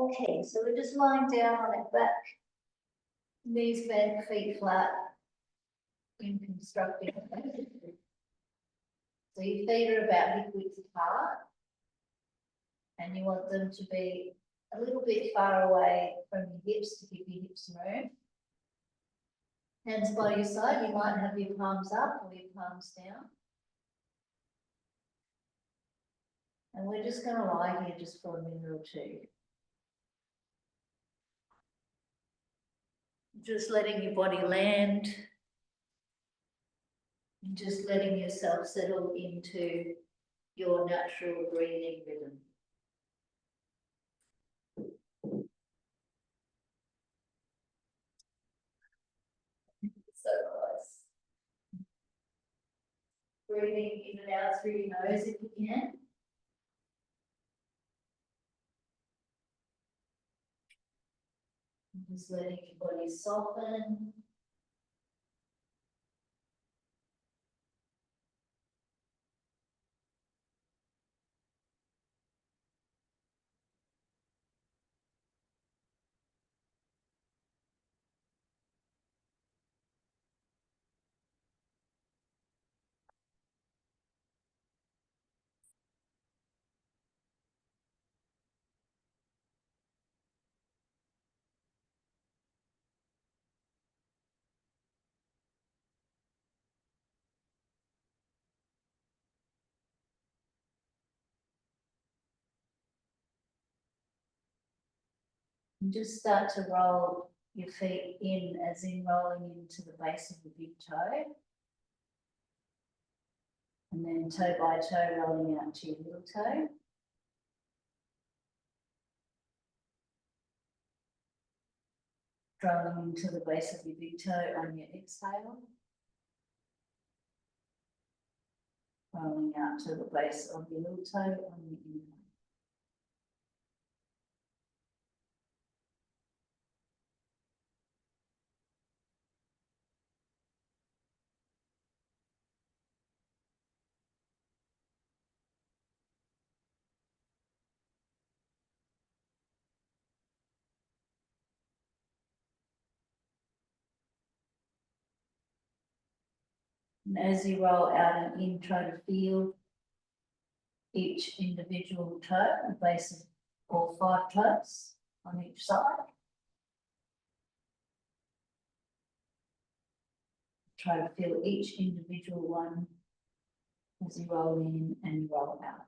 Okay, so we're just lying down on our back, knees bent, feet flat, in constructing. So your feet are about hip width apart, and you want them to be a little bit far away from your hips to give your hips room. Hands by your side, you might have your palms up or your palms down. And we're just going to lie here just for a minute or two. Just letting your body land. And just letting yourself settle into your natural breathing rhythm. So close. Breathing in and out through your nose if you can. And just letting your body soften. And just start to roll your feet in, as in rolling into the base of the big toe. And then toe by toe rolling out to your little toe. Rolling into the base of your big toe on your exhale. Rolling out to the base of your little toe on your inhale. And as you roll out and in, try to feel each individual toe, the base of all 5 toes on each side. Try to feel each individual one as you roll in and roll out.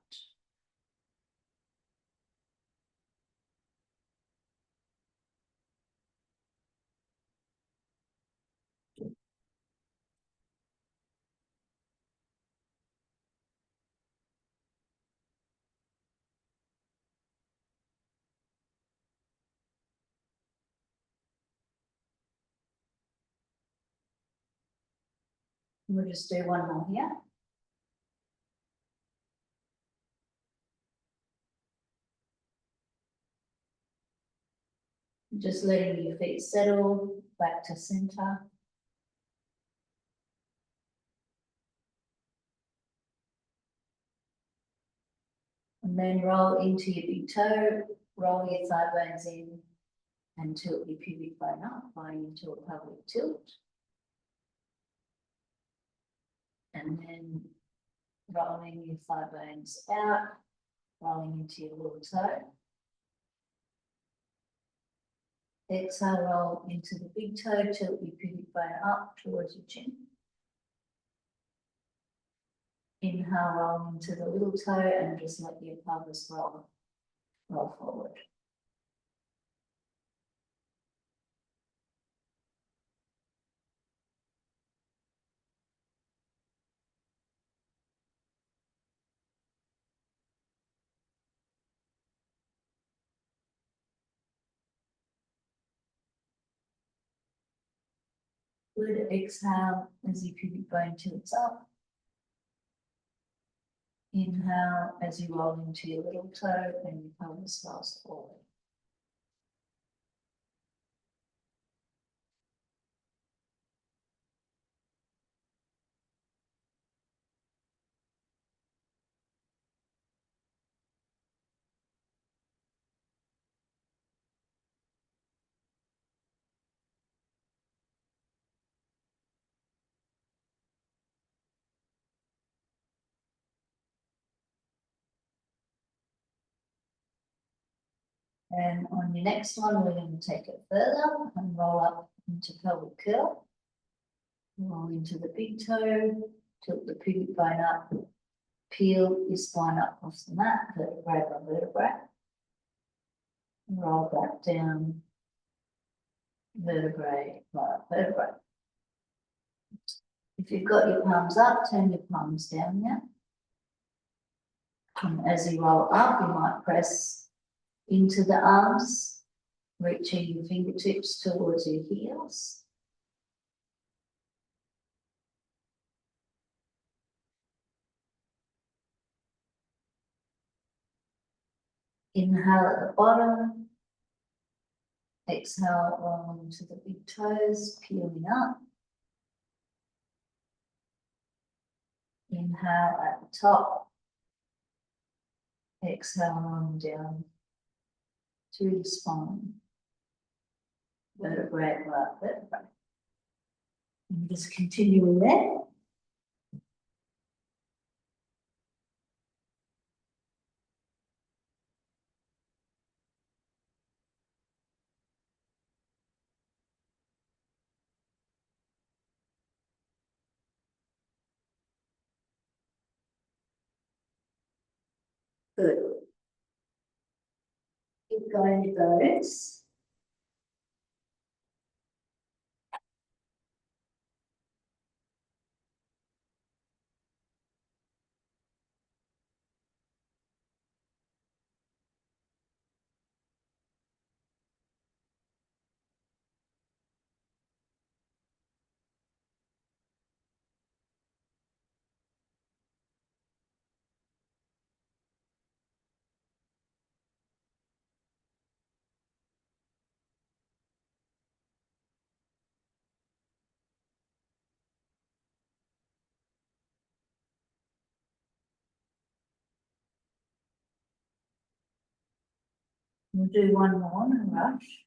We'll just do one more here. Just letting your feet settle back to center. And then roll into your big toe, roll your thigh bones in and tilt your pubic bone up, flying into a pelvic tilt. And then rolling your thigh bones out, rolling into your little toe. Exhale, roll into the big toe, tilt your pubic bone up towards your chin. Inhale, roll into the little toe and just let your pelvis roll forward. Good. Exhale as your pubic bone tilts up. Inhale as you roll into your little toe and your pelvis rolls forward. And on your next one, we're going to take it further and roll up into pelvic curl. Roll into the big toe, tilt the pubic bone up, peel your spine up off the mat, vertebrae by vertebrae. Roll back down, vertebrae by vertebrae. If you've got your palms up, turn your palms down now. And as you roll up, you might press into the arms, reaching your fingertips towards your heels. Inhale at the bottom. Exhale, rolling to the big toes, peeling up. Inhale at the top. Exhale, rolling down through the spine. Vertebrae by vertebrae. And just continuing there. Good. Keep going with those. We'll do one more, no rush.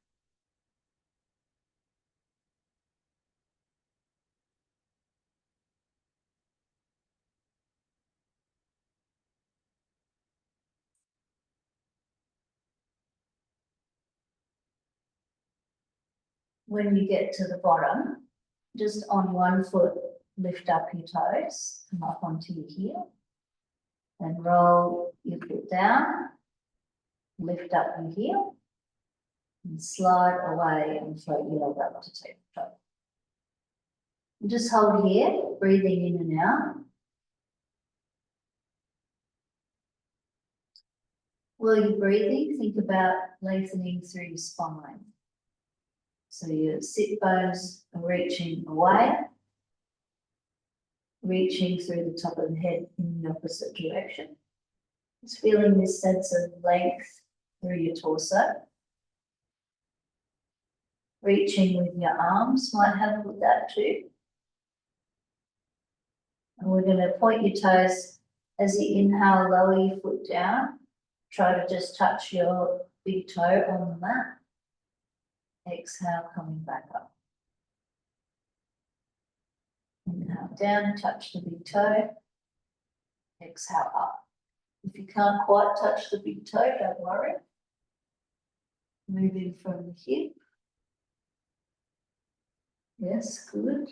When you get to the bottom, just on one foot, lift up your toes, come up onto your heel, and roll your foot down, lift up your heel, and slide away and float your leg up to take the toe. And just hold here, breathing in and out. While you're breathing, think about lengthening through your spine. So your sit bones are reaching away, reaching through the top of the head in the opposite direction. Just feeling this sense of length through your torso. Reaching with your arms might help with that too. And we're going to point your toes as you inhale, lower your foot down. Try to just touch your big toe on the mat. Exhale, coming back up. Inhale down, touch the big toe. Exhale up. If you can't quite touch the big toe, don't worry. Moving from the hip. Yes, good.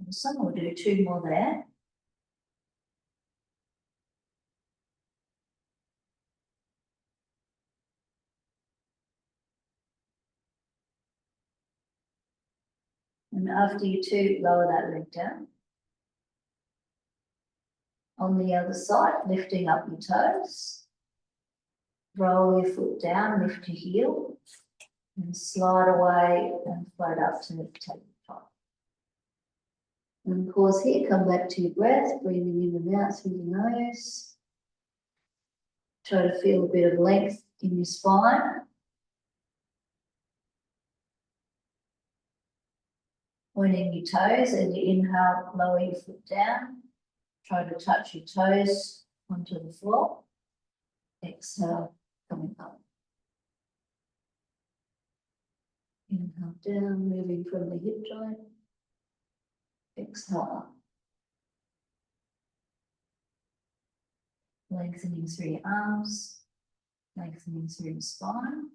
Awesome, we'll do two more there. And after you two, lower that leg down. On the other side, lifting up your toes. Roll your foot down, lift your heel, and slide away and float up to take the top. And pause here, come back to your breath, breathing in and out through the nose. Try to feel a bit of length in your spine. Pointing your toes as you inhale, lower your foot down. Try to touch your toes onto the floor. Exhale, coming up. Inhale down, moving from the hip joint. Exhale up. Lengthening through your arms, lengthening through the spine.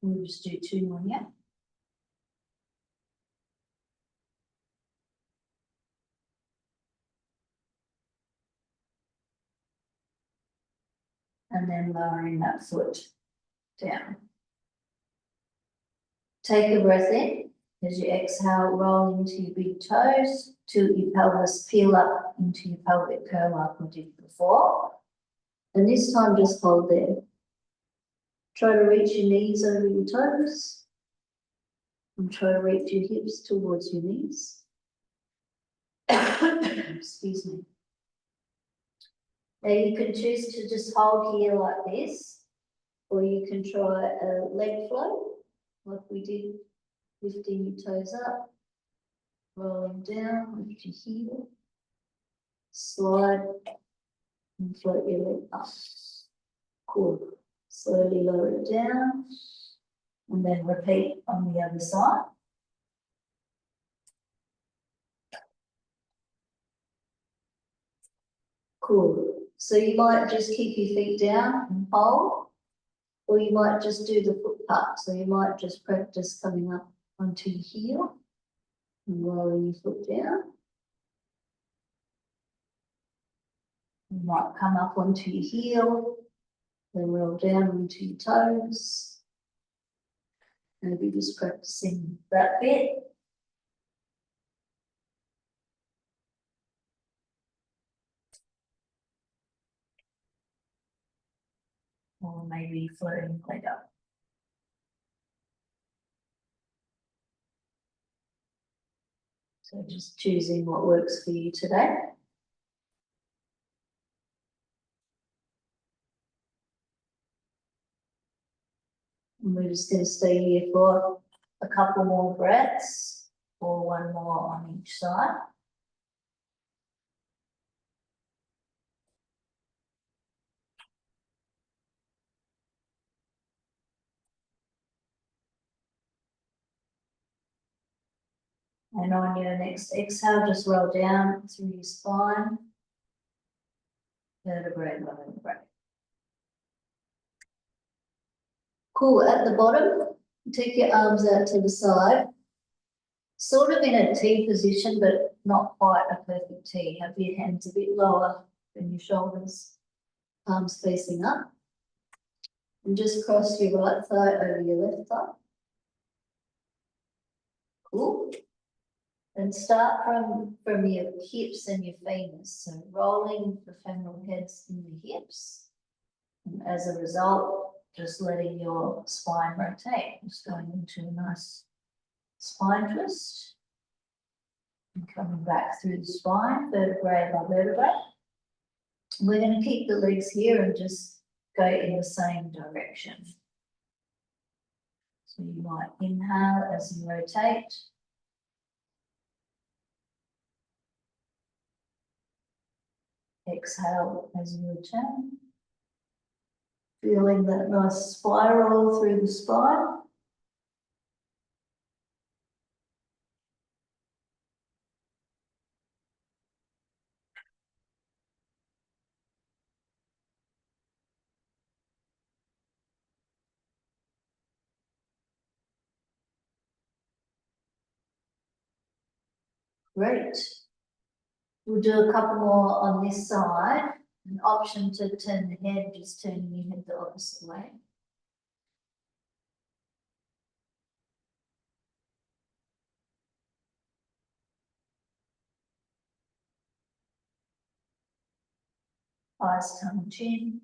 We'll just do 2 more here. And then lowering that foot down. Take a breath in. As you exhale, roll into your big toes till your pelvis peel up into your pelvic curl like we did before. And this time just hold there. Try to reach your knees over your toes. And try to reach your hips towards your knees. Excuse me. Now you can choose to just hold here like this, or you can try a leg float, like we did, lifting your toes up, rolling down, lift your heel, slide, and float your leg up. Cool. Slowly lower it down, and then repeat on the other side. Cool. So you might just keep your feet down and hold, or you might just do the foot part. So you might just practice coming up onto your heel and rolling your foot down. You might come up onto your heel, then roll down onto your toes. Maybe just practicing that bit. Or maybe floating leg up. So just choosing what works for you today. And we're just going to stay here for a couple more breaths, or 1 more on each side. And on your next exhale, just roll down through your spine, vertebrae by vertebrae. Cool. At the bottom, take your arms out to the side, sort of in a T position, but not quite a perfect T. Have your hands a bit lower than your shoulders, palms facing up. And just cross your right thigh over your left thigh. Cool. And start from your hips and your femurs. So rolling the femoral heads in the hips. And as a result, just letting your spine rotate. Just going into a nice spine twist. And coming back through the spine, vertebrae by vertebrae. We're going to keep the legs here and just go in the same direction. So you might inhale as you rotate. Exhale as you return. Feeling that nice spiral through the spine. Great. We'll do a couple more on this side. An option to turn the head, just turning your head the opposite way. Eyes, tongue, chin.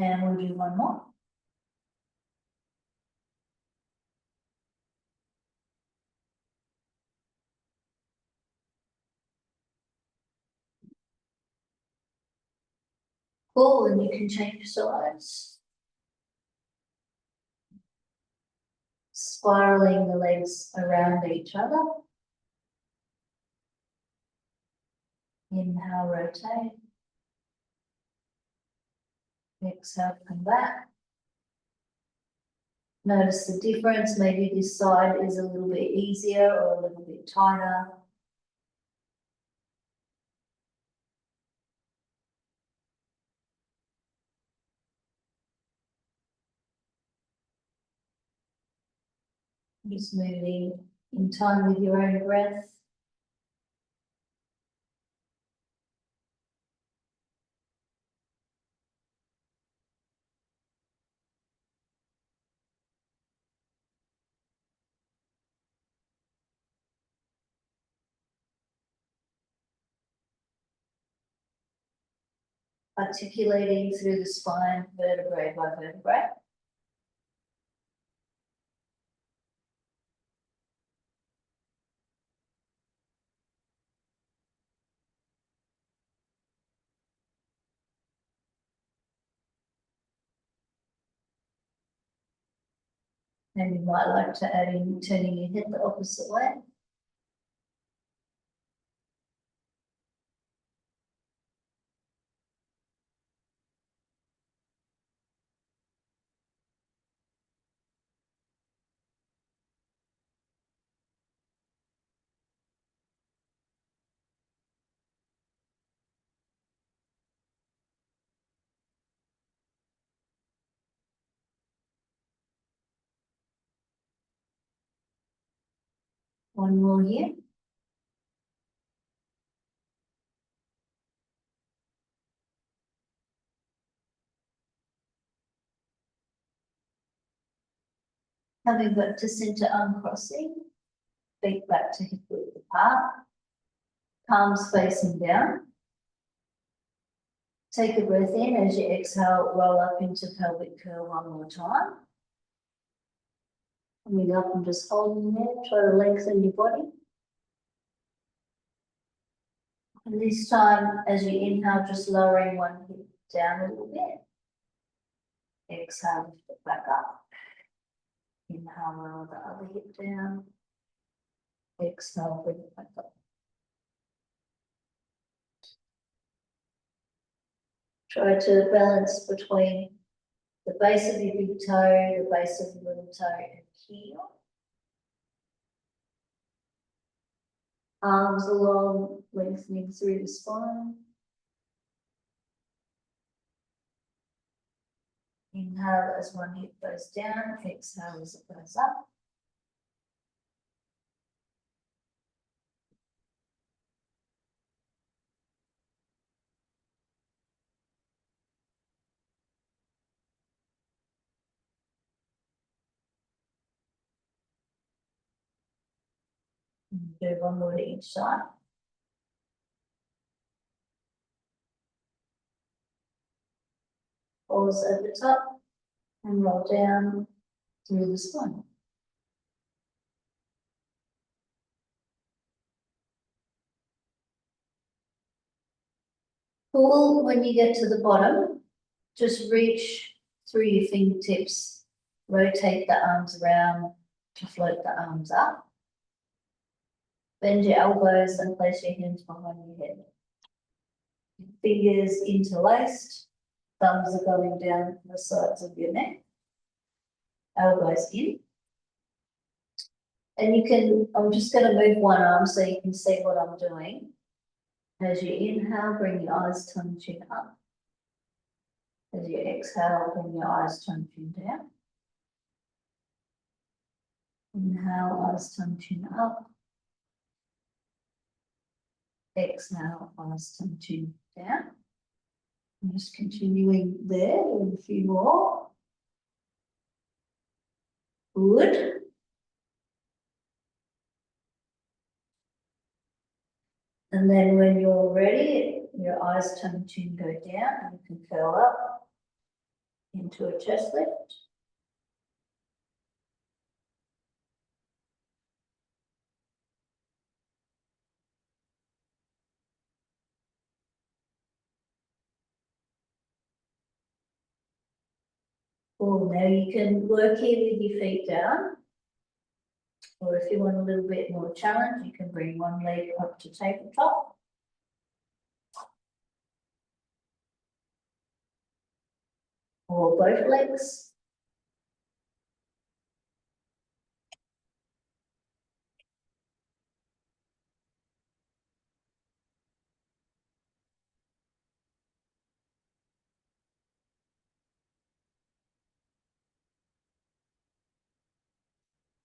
And we'll do one more. Cool, and you can change sides. Spiraling the legs around each other. Inhale, rotate. Exhale, come back. Notice the difference. Maybe this side is a little bit easier or a little bit tighter. Just moving in time with your own breath. Articulating through the spine, vertebrae by vertebrae. And you might like to add in turning your head the opposite way. One more here. Coming back to center, uncrossing. Feet back to hip width apart. Palms facing down. Take a breath in. As you exhale, roll up into pelvic curl one more time. Coming up and just holding there. Try to lengthen your body. And this time, as you inhale, just lowering one hip down a little bit. Exhale, lift it back up. Inhale, lower the other hip down. Exhale, bring it back up. Try to balance between the base of your big toe, the base of your little toe, and heel. Arms along, lengthening through the spine. Inhale as one hip goes down, exhale as it goes up. Do one more to each side. Pause at the top and roll down through the spine. Cool. When you get to the bottom, just reach through your fingertips, rotate the arms around to float the arms up. Bend your elbows and place your hands behind your head. Fingers interlaced, thumbs are going down the sides of your neck, elbows in. And you can, I'm just going to move one arm so you can see what I'm doing. As you inhale, bring your eyes, tongue, chin up. As you exhale, bring your eyes, tongue, chin down. Inhale, eyes, tongue, chin up. Exhale, eyes, tongue, chin down. I'm just continuing there, doing a few more. Good. And then when you're ready, your eyes, tongue, chin go down, and you can curl up. into a chest lift. Or now you can work here with your feet down. Or if you want a little bit more challenge, you can bring one leg up to tabletop. Or both legs.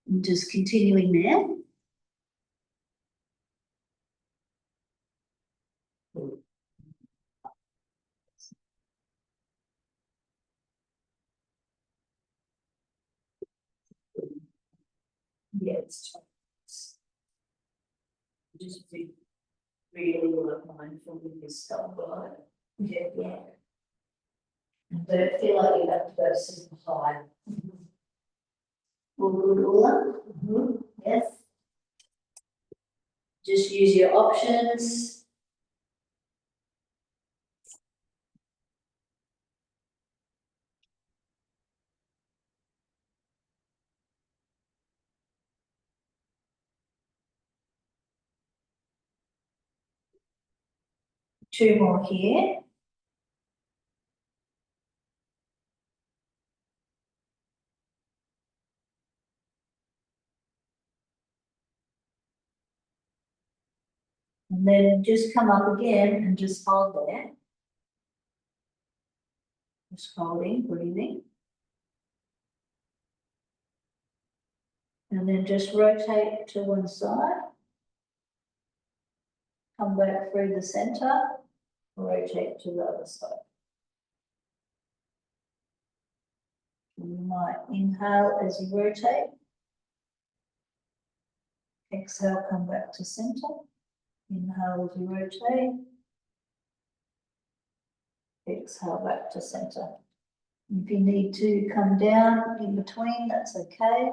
And just continuing there. Yeah, it's just be really mindful with this stuff, right? Yeah. And don't feel like you have to go super high. All good, Ola? Yes. Just use your options. Two more here. And then just come up again and just hold there. Just holding, breathing. And then just rotate to one side. Come back through the center, rotate to the other side. You might inhale as you rotate. Exhale, come back to center. Inhale as you rotate. Exhale back to center. If you need to come down in between, that's okay.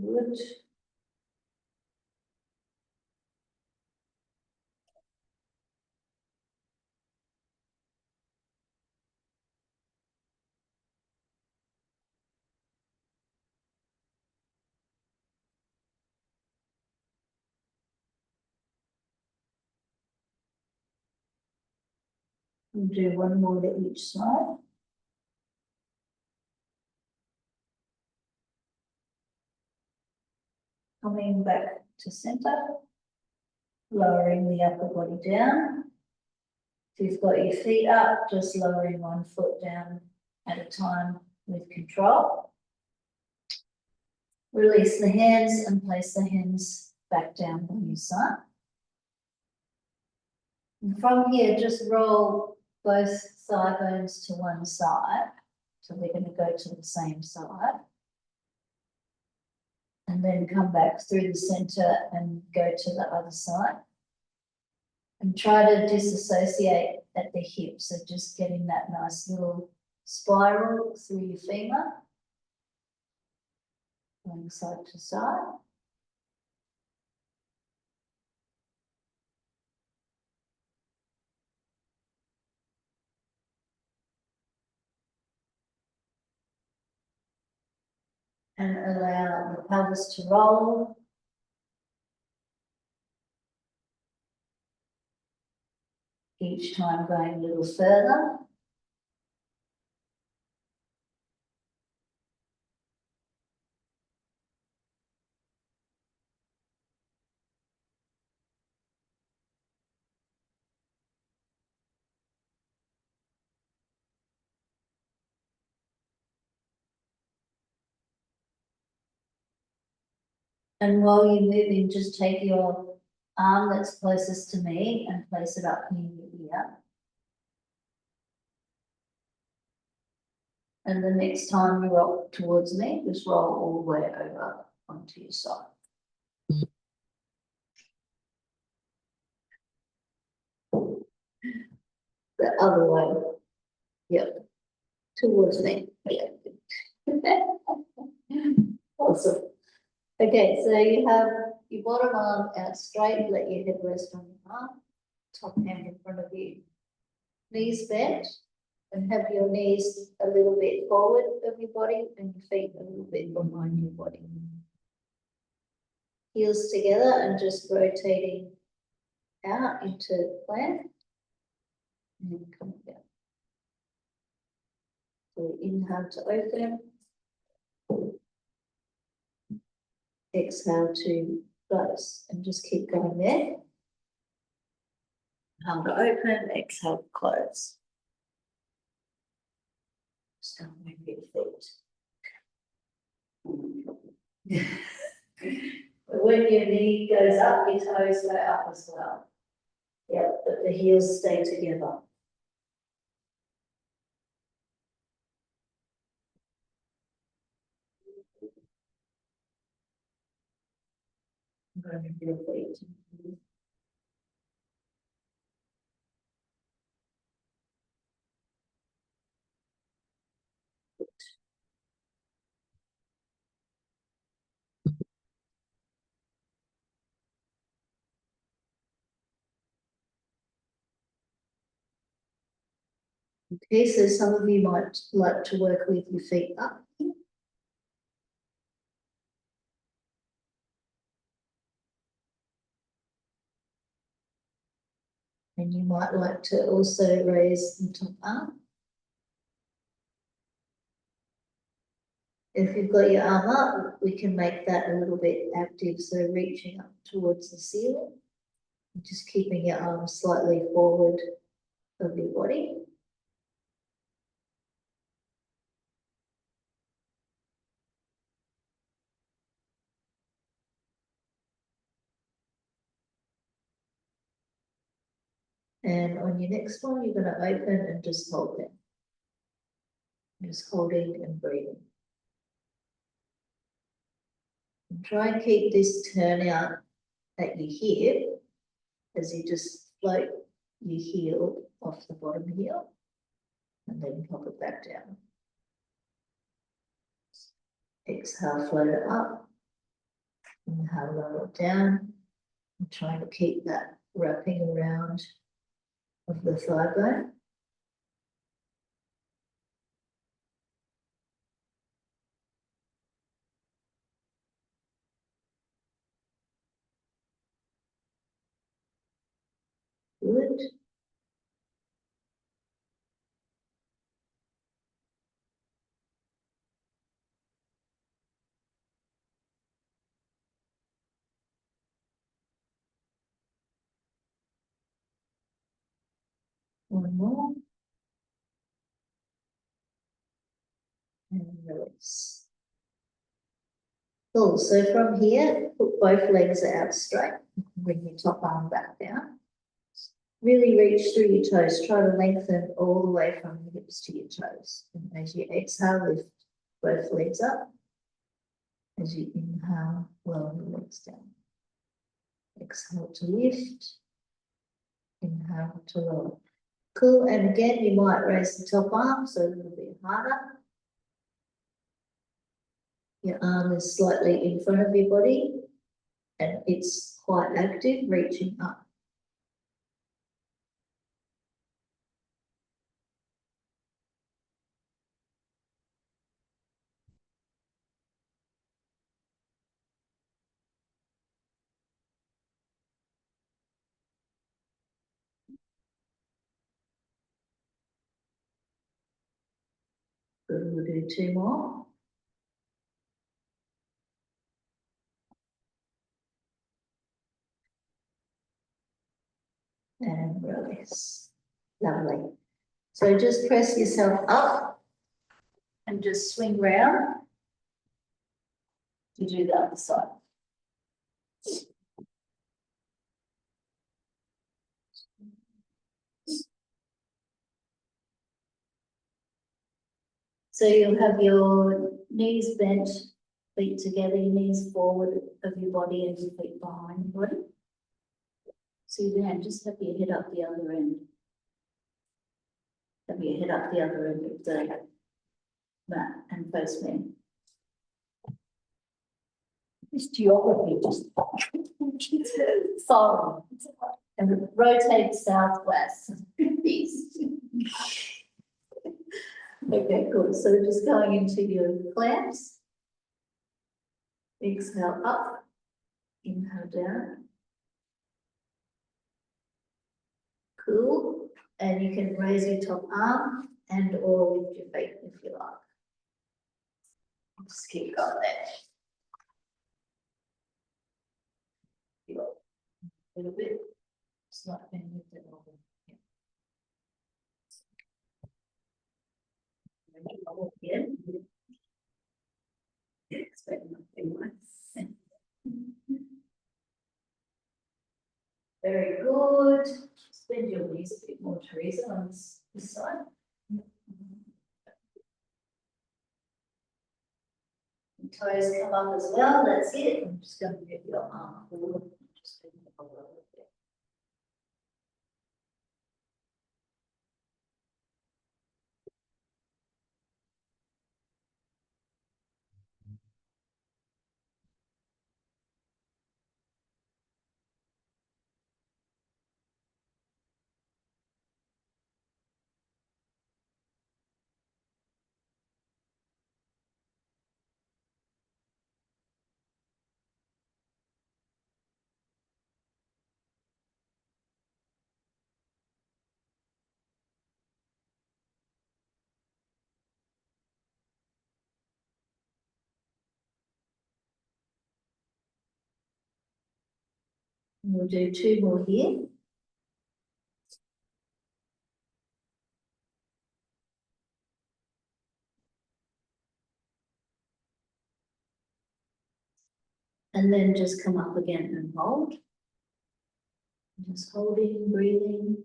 Good. We'll do one more to each side. Coming back to center, lowering the upper body down. If you've got your feet up, just lowering one foot down at a time with control. Release the hands and place the hands back down on your side. And from here, just roll both thigh bones to one side. So they're going to go to the same side. And then come back through the center and go to the other side. And try to disassociate at the hips, so just getting that nice little spiral through your femur. Going side to side. And allow the pelvis to roll. Each time going a little further. And while you're moving, just take your arm that's closest to me and place it up in your ear. And the next time you roll towards me, just roll all the way over onto your side. the other way. Yep. Towards me. Yeah. Awesome. Okay, so you have your bottom arm out straight, let your head rest on your arm, top hand in front of you. Knees bent, and have your knees a little bit forward of your body and your feet a little bit behind your body. Heels together and just rotating out into plank. And then come down. So inhale to open. Exhale to close and just keep going there. Inhale to open, exhale to close. Just don't move your feet. But when your knee goes up, your toes go up as well. Yep, but the heels stay together. I'm going to move your feet. Okay, so some of you might like to work with your feet up. And you might like to also raise the top arm. If you've got your arm up, we can make that a little bit active, so reaching up towards the ceiling. Just keeping your arms slightly forward of your body. And on your next one, you're going to open and just hold it. Just holding and breathing. And try and keep this turn out at your hip as you just float your heel off the bottom heel and then pop it back down. Exhale, float it up. Inhale, lower it down. And trying to keep that wrapping around of the thigh bone. Good. One more. And release. Cool, so from here, put both legs out straight. Bring your top arm back down. Really reach through your toes. Try to lengthen all the way from your hips to your toes. And as you exhale, lift both legs up. As you inhale, lower the legs down. Exhale to lift. Inhale to lower. Cool, and again, you might raise the top arm so a little bit harder. Your arm is slightly in front of your body and it's quite active, reaching up. Good, we'll do two more. And release. Lovely. So just press yourself up and just swing round to do the other side. So you'll have your knees bent, feet together, your knees forward of your body and your feet behind your body. So you then just have your head up the other end. Have your head up the other end of the mat and face me. This geography just. Sorry. And rotate southwest, east. Okay, good. So we're just going into your clamps. Exhale up, inhale down. Cool. And you can raise your top arm and or lift your feet if you like. Just keep going there. A little bit. It's not been lifted over. Yeah. Expect nothing less. Very good. Bend your knees a bit more, Teresa, on this side. And toes come up as well. That's it. I'm just going to get your arm forward. Just bend it a little bit. And we'll do two more here. And then just come up again and hold. Just holding, breathing.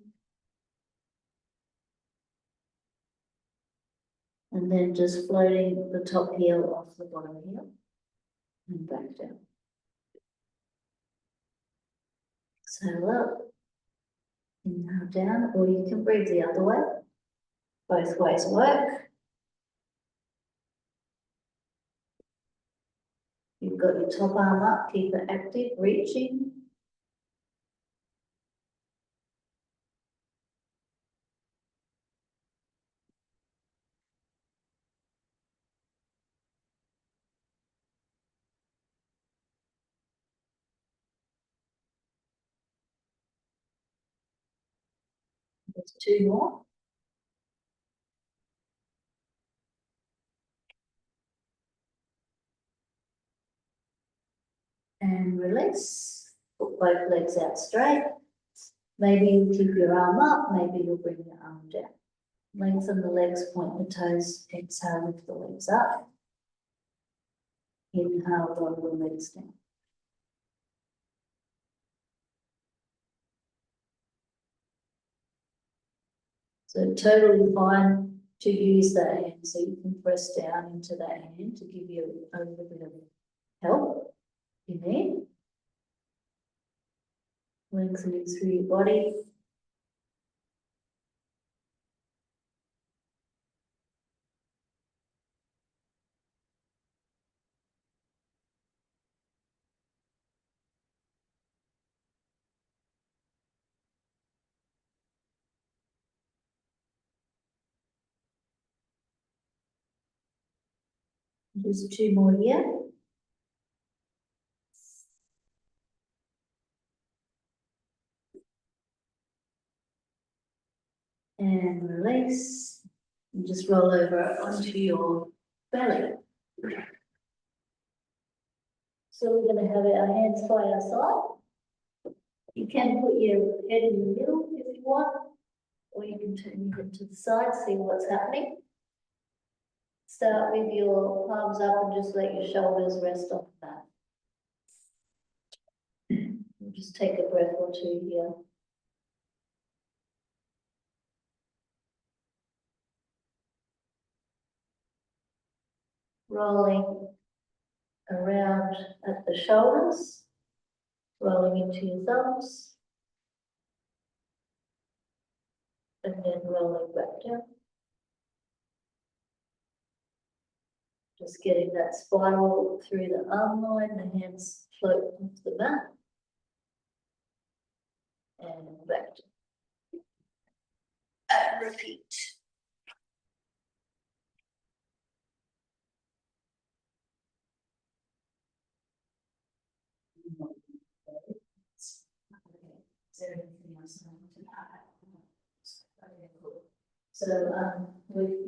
And then just floating the top heel off the bottom heel and back down. Exhale up. Inhale down, or you can breathe the other way. Both ways work. You've got your top arm up, keep it active, reaching. There's two more. And release. Put both legs out straight. Maybe you keep your arm up, maybe you'll bring your arm down. Lengthen the legs, point the toes, exhale, lift the legs up. Inhale, lower the legs down. So totally fine to use that hand, so you can press down into that hand to give you a little bit of help you need. Lengthening through your body. Just two more here. And release. And just roll over onto your belly. So we're going to have our hands by our side. You can put your head in the middle if you want, or you can turn your head to the side, see what's happening. Start with your palms up and just let your shoulders rest on that. We'll just take a breath or two here. Rolling around at the shoulders, rolling into your thumbs, and then rolling back down. Just getting that spiral through the arm line, the hands float off the mat. And back to. And repeat. Is there anything else I want to add? Okay, cool. So,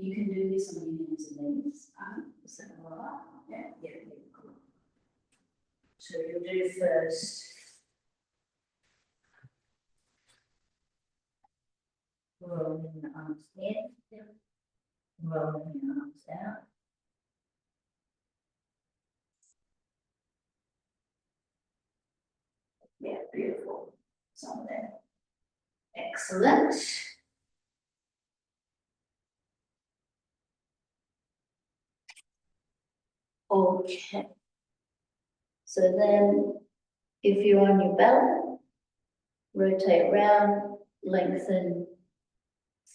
you can do this on your hands and knees. Is that all right? Yeah, cool. So you'll do first. Rolling the arms in, rolling the arms out. Yeah, beautiful. Some there. Excellent. Okay. So then, if you're on your belly, rotate round, lengthen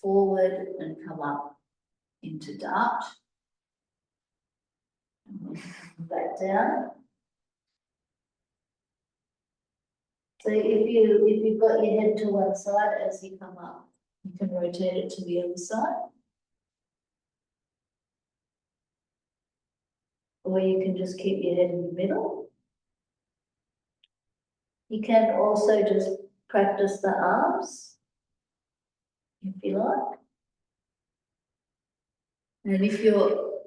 forward and come up into dart. And then come back down. So if you've got your head to one side as you come up, you can rotate it to the other side. Or you can just keep your head in the middle. You can also just practice the arms, if you like. And if you're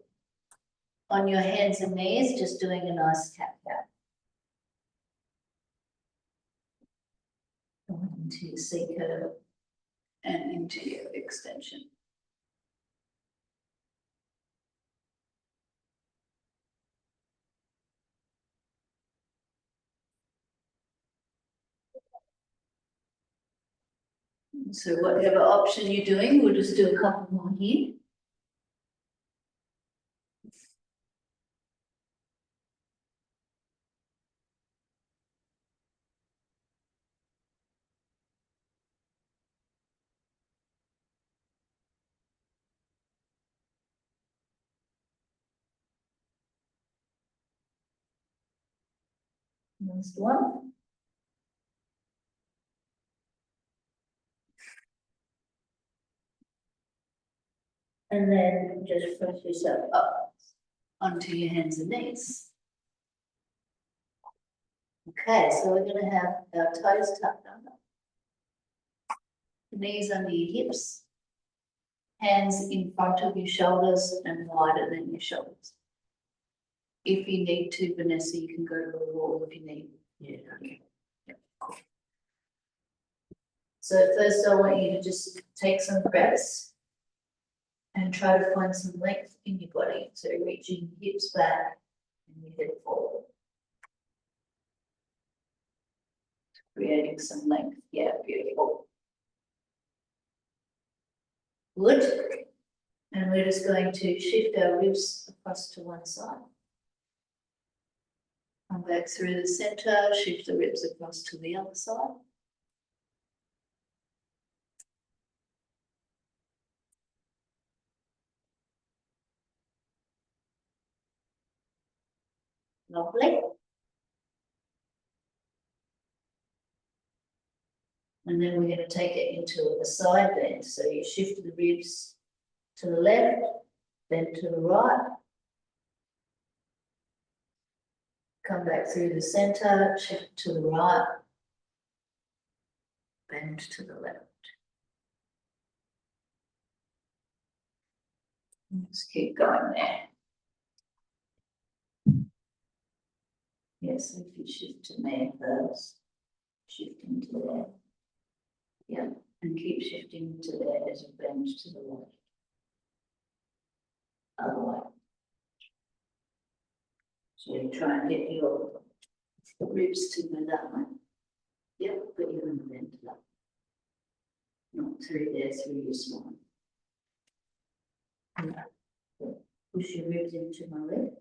on your hands and knees, just doing a nice cat-cow. Going into your C curve and into your extension. So whatever option you're doing, we'll just do a couple more here. Last one. And then just press yourself up onto your hands and knees. Okay, so we're going to have our toes tucked under, knees under your hips, hands in front of your shoulders and wider than your shoulders. If you need to, Vanessa, you can go to the wall if you need. Yeah, okay. Yep, cool. So first I want you to just take some breaths and try to find some length in your body. So reaching your hips back and your head forward. Creating some length. Yeah, beautiful. Good. And we're just going to shift our ribs across to one side. Come back through the center, shift the ribs across to the other side. Lovely. And then we're going to take it into a side bend. So you shift the ribs to the left, then to the right. Come back through the center, shift to the right, bend to the left. Let's keep going there. Yes, if you shift to there first, shift into there. Yeah, and keep shifting to there as you bend to the left. Other way. So you try and get your ribs to go that way. Yep, but you're going to bend to that. Not through there, through your spine. Yeah. Push your ribs into my leg.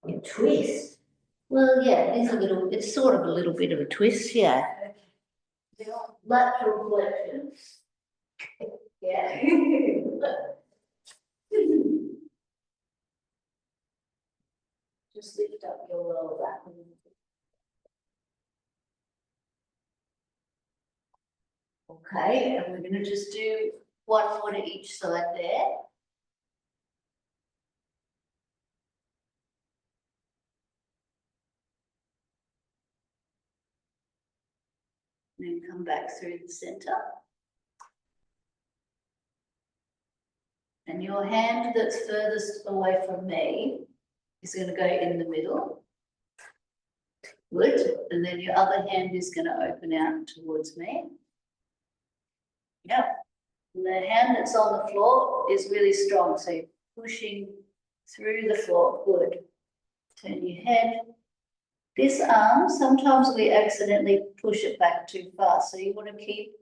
You twist. Well, yeah, it's sort of a little bit of a twist, yeah. Lateral flexions. Yeah. Just lift up your lower back a little bit. Okay, and we're gonna just do one more to each side there. And then come back through the center. And your hand that's furthest away from me is gonna go in the middle. Good, and then your other hand is gonna open out towards me. Yep, and the hand that's on the floor is really strong, so you're pushing through the floor, good. Turn your head. This arm, sometimes we accidentally push it back too far, so you want to keep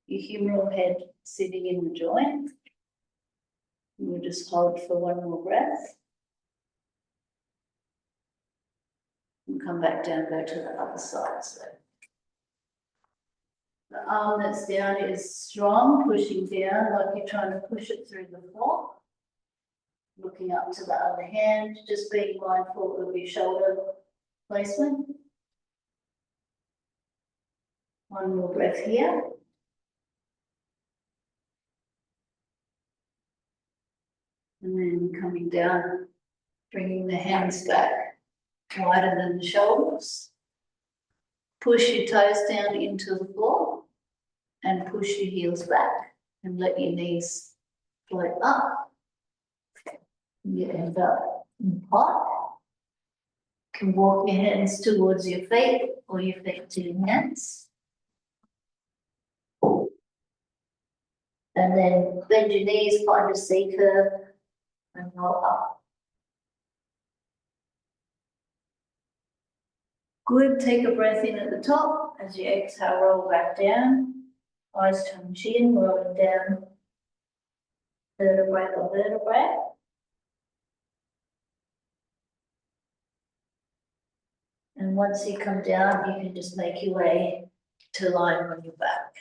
your humeral head sitting in the joint. We'll just hold for one more breath. And come back down, go to the other side. So the arm that's down is strong, pushing down like you're trying to push it through the floor. Looking up to the other hand, just being mindful of your shoulder placement. One more breath here. And then coming down, bringing the hands back wider than the shoulders. Push your toes down into the floor and push your heels back and let your knees float up. You end up in pot. You can walk your hands towards your feet or your feet to your hands. And then bend your knees, find a C curve and roll up. Good, take a breath in at the top. As you exhale, roll back down. Eyes tongue chin, rolling down vertebrae by vertebrae. And once you come down, you can just make your way to lying on your back.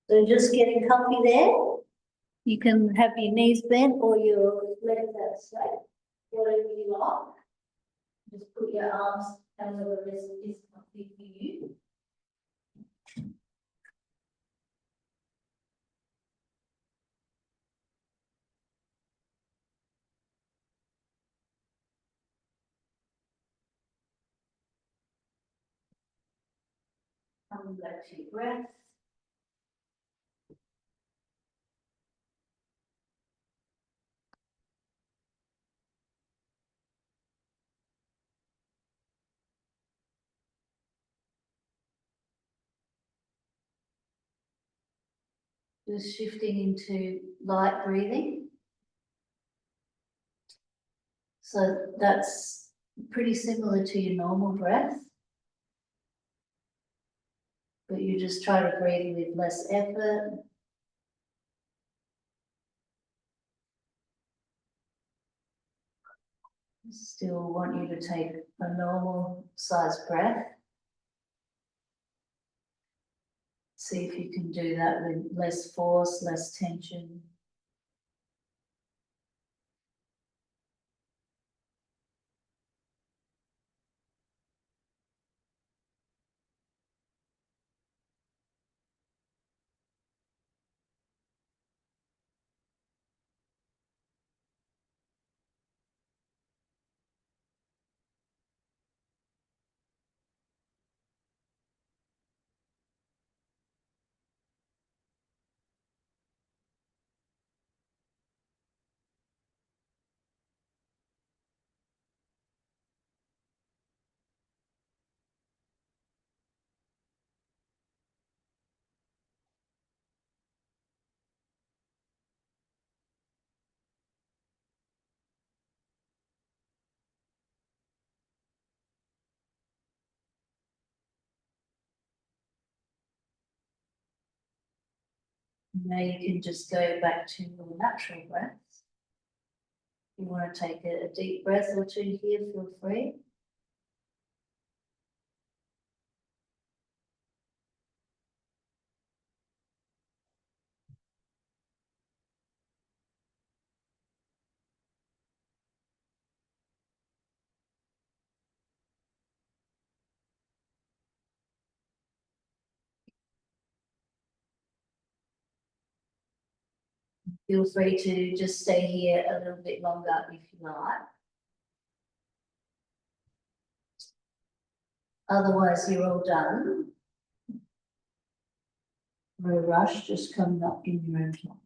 So just getting comfy there. You can have your knees bent or your legs out straight, whatever you like. Just put your arms over the wrist is comfy for you. Coming back to your breath. Just shifting into light breathing. So that's pretty similar to your normal breath. But you just try to breathe with less effort. Still want you to take a normal size breath. See if you can do that with less force, less tension. Now you can just go back to your natural breath. If you want to take a deep breath or two here, feel free. feel free to just stay here a little bit longer if you like. Otherwise, you're all done. No rush, just coming up in your own time.